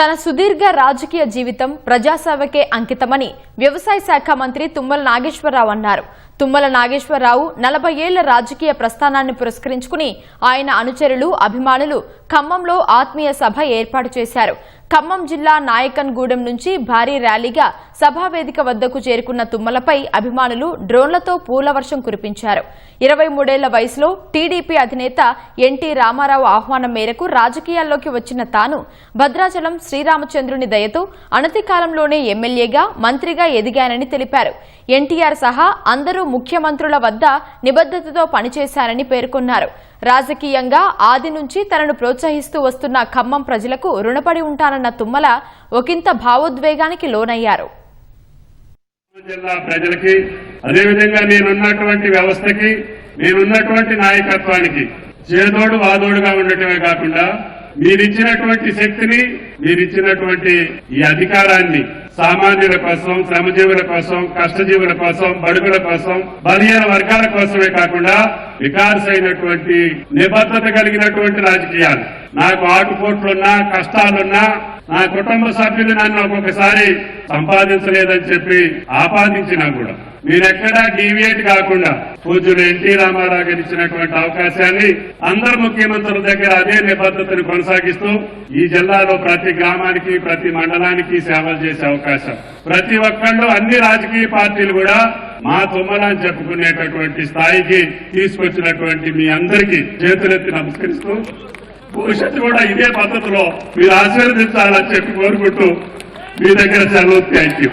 తన సుదీర్ఘ రాజకీయ జీవితం ప్రజాసేవకే అంకితమని వ్యవసాయ శాఖ మంత్రి తుమ్మల నాగేశ్వరరావు అన్నారు. తుమ్మల నాగేశ్వరరావు 40 ఏళ్ల రాజకీయ ప్రస్థానాన్ని పురస్కరించుకుని ఆయన అనుచరులు, అభిమానులు ఖమ్మంలో ఆత్మీయ సభ ఏర్పాటు చేశారు. ఖమ్మం జిల్లా నాయకన్గూడెం నుంచి భారీ ర్యాలీగా సభావేదిక వద్దకు చేరుకున్న తుమ్మలపై అభిమానులు డ్రోన్లతో పూల వర్షం కురిపించారు. 23 ఏళ్ల వయసులో టీడీపీ అధినేత ఎన్టీ రామారావు ఆహ్వానం మేరకు రాజకీయాల్లోకి వచ్చిన తాను భద్రాచలం శ్రీరామచంద్రుని దయతో అనతి కాలంలోనే ఎమ్మెల్యేగా, మంత్రిగా ఎదిగానని తెలిపారు. ఎన్టీఆర్ సహా అందరూ ముఖ్యమంత్రుల వద్ద నిబద్ధతతో పనిచేశారని పేర్కొన్నారు. రాజకీయంగా ఆది నుంచి తనను ప్రోత్సహిస్తూ వస్తున్న ఖమ్మం ప్రజలకు రుణపడి ఉంటానన్న తుమ్మల ఒకంత భావోద్వేగానికి లోనయ్యారు. జిల్లా ప్రజలకి, అదేవిధంగా నేనున్నటువంటి వ్యవస్థకి, నేనున్నటువంటి నాయకత్వానికి చేదోడు వాదోడుగా ఉండటమే కాకుండా మీరిచ్చినటువంటి శక్తిని, మీరిచ్చినటువంటి ఈ అధికారాన్ని సామాన్యుల కోసం, శ్రమజీవుల కోసం, కష్టజీవుల కోసం, బడుగుల కోసం, బలహీన వర్గాల కోసమే కాకుండా వికాసమైనటువంటి నిబద్ధత కలిగినటువంటి రాజకీయాలు. నాకు ఆటుపోట్లున్నా, కష్టాలున్నా నా కుటుంబ సభ్యులు నన్ను ఒక్కొక్కసారి సంపాదించలేదని చెప్పి ఆపాదించినా కూడా మీరెక్కడా డీవియేట్ కాకుండా పూజ్యులు ఎన్టీ రామారావు గారు ఇచ్చినటువంటి అవకాశాన్ని అందరు ముఖ్యమంత్రుల దగ్గర అదే నిబద్ధతను కొనసాగిస్తూ ఈ జిల్లాలో ప్రతి గ్రామానికి, ప్రతి మండలానికి సేవలు చేసే అవకాశం ప్రతి ఒక్కళ్ళు, అన్ని రాజకీయ పార్టీలు కూడా మా తుమ్మల అని చెప్పుకునేటటువంటి స్థాయికి తీసుకొచ్చినటువంటి మీ అందరికీ చేతులెత్తి నమస్కరిస్తూ భవిష్యత్తు కూడా ఇదే పద్ధతిలో మీరు ఆశీర్వదించాలని చెప్పి కోరుకుంటూ మీ దగ్గర సెలవు. Thank you.